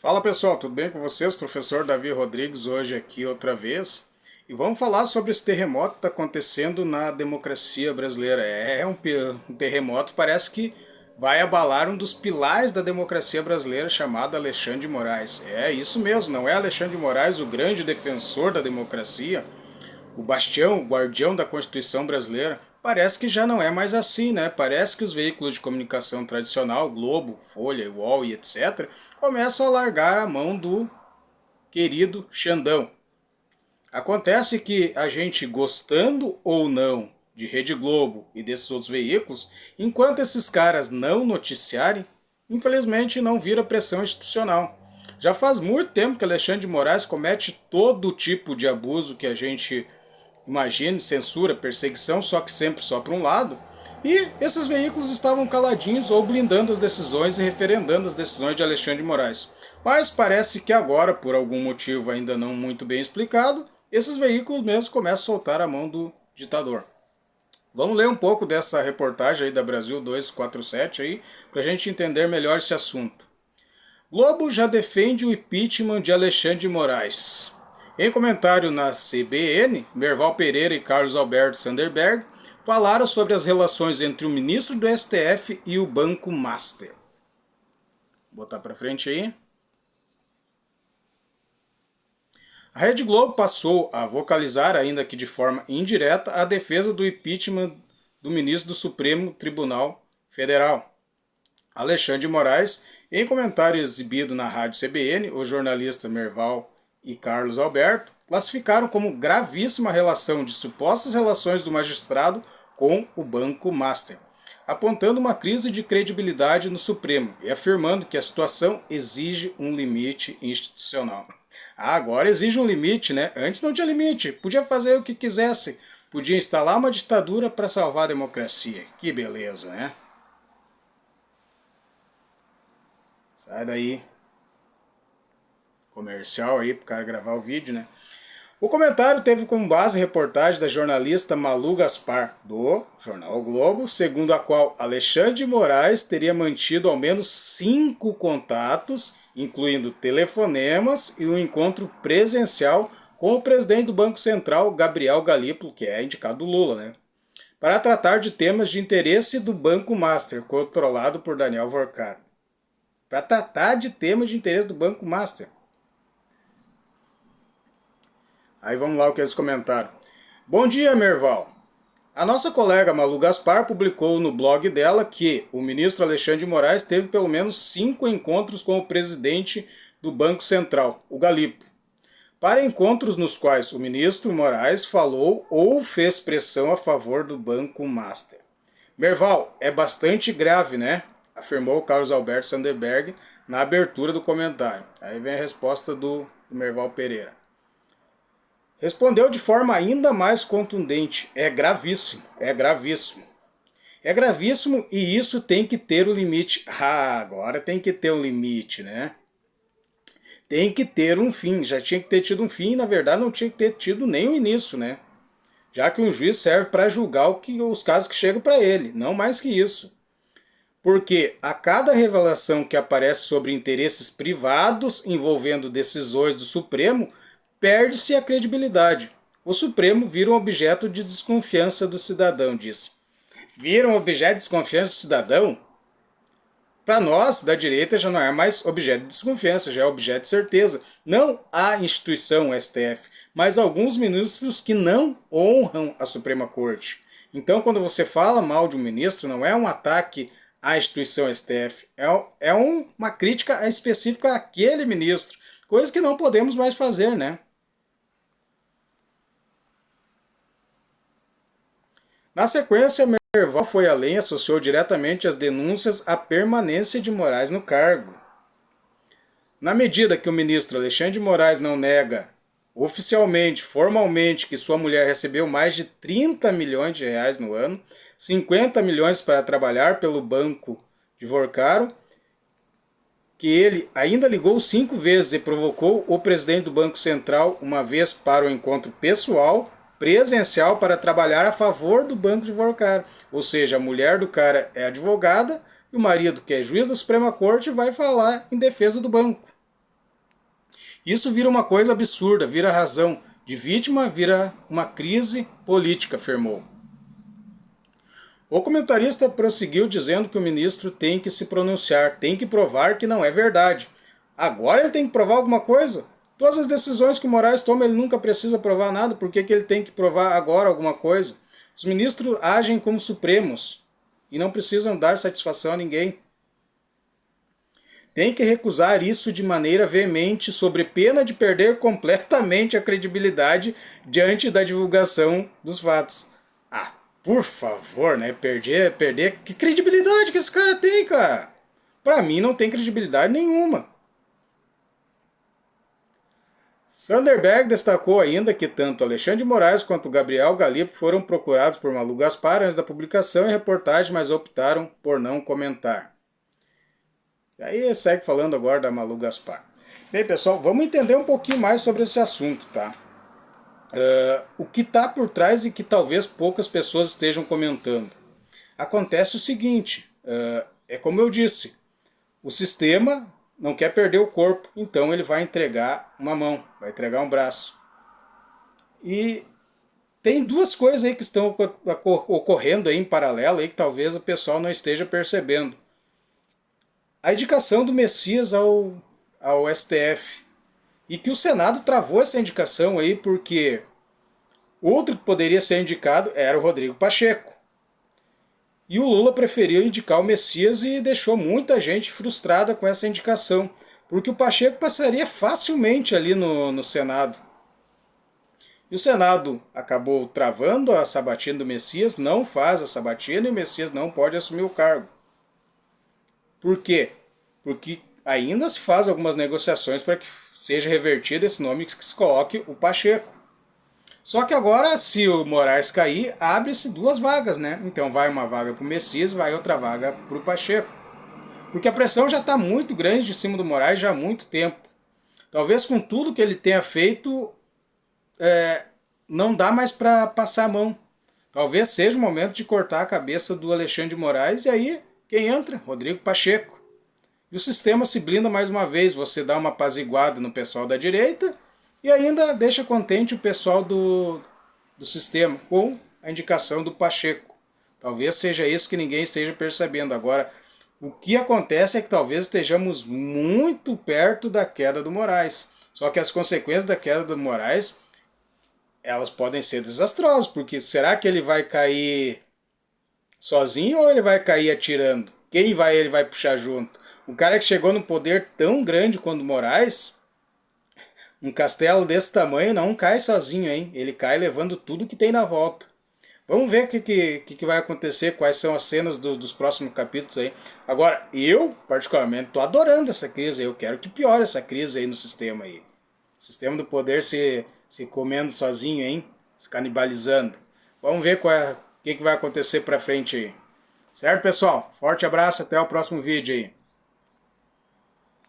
Fala pessoal, tudo bem com vocês? Professor Davi Rodrigues hoje aqui outra vez. E vamos falar sobre esse terremoto que está acontecendo na democracia brasileira. Um terremoto, parece que vai abalar um dos pilares da democracia brasileira, chamado Alexandre de Moraes. É isso mesmo, não é Alexandre de Moraes o grande defensor da democracia, o bastião, o guardião da Constituição brasileira? Parece que já não é mais assim, né? Parece que os veículos de comunicação tradicional, Globo, Folha, UOL e etc., começam a largar a mão do querido Xandão. Acontece que a gente, gostando ou não de Rede Globo e desses outros veículos, enquanto esses caras não noticiarem, infelizmente não vira pressão institucional. Já faz muito tempo que Alexandre de Moraes comete todo tipo de abuso que a gente imagine, censura, perseguição, só que sempre só para um lado. E esses veículos estavam caladinhos ou blindando as decisões e referendando as decisões de Alexandre de Moraes. Mas parece que agora, por algum motivo ainda não muito bem explicado, esses veículos mesmo começam a soltar a mão do ditador. Vamos ler um pouco dessa reportagem aí da Brasil 247 aí, para a gente entender melhor esse assunto. Globo já defende o impeachment de Alexandre de Moraes. Em comentário na CBN, Merval Pereira e Carlos Alberto Sanderberg falaram sobre as relações entre o ministro do STF e o Banco Master. Vou botar para frente aí. A Rede Globo passou a vocalizar, ainda que de forma indireta, a defesa do impeachment do ministro do Supremo Tribunal Federal, Alexandre de Moraes. Em comentário exibido na rádio CBN, o jornalista Merval e Carlos Alberto classificaram como gravíssima a relação de supostas relações do magistrado com o Banco Master, apontando uma crise de credibilidade no Supremo e afirmando que a situação exige um limite institucional. Agora exige um limite, né? Antes não tinha limite, podia fazer o que quisesse, podia instalar uma ditadura para salvar a democracia. Que beleza, né? Sai daí. Comercial aí pro cara gravar o vídeo, né? O comentário teve como base reportagem da jornalista Malu Gaspar, do jornal o Globo, segundo a qual Alexandre de Moraes teria mantido ao menos 5 contatos, incluindo telefonemas e um encontro presencial com o presidente do Banco Central, Gabriel Galípolo, que é indicado do Lula, né? Para tratar de temas de interesse do Banco Master, controlado por Daniel Vorcar. Para tratar de temas de interesse do Banco Master. Aí vamos lá o que eles comentaram. Bom dia, Merval. A nossa colega Malu Gaspar publicou no blog dela que o ministro Alexandre de Moraes teve pelo menos 5 encontros com o presidente do Banco Central, o Galipo, para encontros nos quais o ministro Moraes falou ou fez pressão a favor do Banco Master. Merval, é bastante grave, né? Afirmou Carlos Alberto Sanderberg na abertura do comentário. Aí vem a resposta do Merval Pereira. Respondeu de forma ainda mais contundente: é gravíssimo, é gravíssimo. É gravíssimo e isso tem que ter o limite. Ah, agora tem que ter um limite, né? Tem que ter um fim, já tinha que ter tido um fim e na verdade não tinha que ter tido nem o início, né? Já que um juiz serve para julgar os casos que chegam para ele, não mais que isso. Porque a cada revelação que aparece sobre interesses privados envolvendo decisões do Supremo, perde-se a credibilidade. O Supremo vira um objeto de desconfiança do cidadão, disse. Vira um objeto de desconfiança do cidadão? Para nós, da direita, já não é mais objeto de desconfiança, já é objeto de certeza. Não a instituição STF, mas alguns ministros que não honram a Suprema Corte. Então, quando você fala mal de um ministro, não é um ataque à instituição STF, é uma crítica específica àquele ministro, coisa que não podemos mais fazer, né? Na sequência, Merval foi além e associou diretamente as denúncias à permanência de Moraes no cargo. Na medida que o ministro Alexandre de Moraes não nega oficialmente, formalmente, que sua mulher recebeu mais de 30 milhões de reais no ano, 50 milhões para trabalhar pelo Banco de Vorcaro, que ele ainda ligou 5 vezes e provocou o presidente do Banco Central uma vez para o encontro pessoal, presencial, para trabalhar a favor do Banco de Vorcaro. Ou seja, a mulher do cara é advogada e o marido, que é juiz da Suprema Corte, vai falar em defesa do banco. Isso vira uma coisa absurda, vira razão de vítima, vira uma crise política, afirmou. O comentarista prosseguiu dizendo que o ministro tem que se pronunciar, tem que provar que não é verdade. Agora ele tem que provar alguma coisa? Todas as decisões que o Moraes toma, ele nunca precisa provar nada, por que ele tem que provar agora alguma coisa? Os ministros agem como supremos e não precisam dar satisfação a ninguém. Tem que recusar isso de maneira veemente, sob pena de perder completamente a credibilidade diante da divulgação dos fatos. Ah, por favor, né? Perder. Que credibilidade que esse cara tem, cara? Pra mim não tem credibilidade nenhuma. Sanderberg destacou ainda que tanto Alexandre de Moraes quanto Gabriel Galipo foram procurados por Malu Gaspar antes da publicação e reportagem, mas optaram por não comentar. E aí segue falando agora da Malu Gaspar. Bem, pessoal, vamos entender um pouquinho mais sobre esse assunto, tá? O que está por trás e que talvez poucas pessoas estejam comentando. Acontece o seguinte, é como eu disse, o sistema não quer perder o corpo, então ele vai entregar uma mão, vai entregar um braço. E tem duas coisas aí que estão ocorrendo aí em paralelo aí que talvez o pessoal não esteja percebendo. A indicação do Messias ao STF. E que o Senado travou essa indicação aí porque outro que poderia ser indicado era o Rodrigo Pacheco. E o Lula preferiu indicar o Messias e deixou muita gente frustrada com essa indicação, porque o Pacheco passaria facilmente ali no Senado. E o Senado acabou travando a sabatina do Messias, não faz a sabatina e o Messias não pode assumir o cargo. Por quê? Porque ainda se faz algumas negociações para que seja revertido esse nome que se coloque o Pacheco. Só que agora, se o Moraes cair, abre-se duas vagas, né? Então vai uma vaga para o Messias, vai outra vaga para o Pacheco. Porque a pressão já está muito grande de cima do Moraes já há muito tempo. Talvez com tudo que ele tenha feito, não dá mais para passar a mão. Talvez seja o momento de cortar a cabeça do Alexandre de Moraes e aí quem entra? Rodrigo Pacheco. E o sistema se blinda mais uma vez, você dá uma apaziguada no pessoal da direita e ainda deixa contente o pessoal do sistema com a indicação do Pacheco. Talvez seja isso que ninguém esteja percebendo. Agora, o que acontece é que talvez estejamos muito perto da queda do Moraes. Só que as consequências da queda do Moraes, elas podem ser desastrosas, porque será que ele vai cair sozinho ou ele vai cair atirando? Quem ele vai puxar junto? O cara que chegou no poder tão grande quanto o Moraes, um castelo desse tamanho não cai sozinho, hein? Ele cai levando tudo que tem na volta. Vamos ver o que vai acontecer, quais são as cenas dos próximos capítulos aí. Agora, eu, particularmente, tô adorando essa crise. Eu quero que piore essa crise aí no sistema aí. O sistema do poder se comendo sozinho, hein? Se canibalizando. Vamos ver o que vai acontecer pra frente aí. Certo, pessoal? Forte abraço, até o próximo vídeo aí.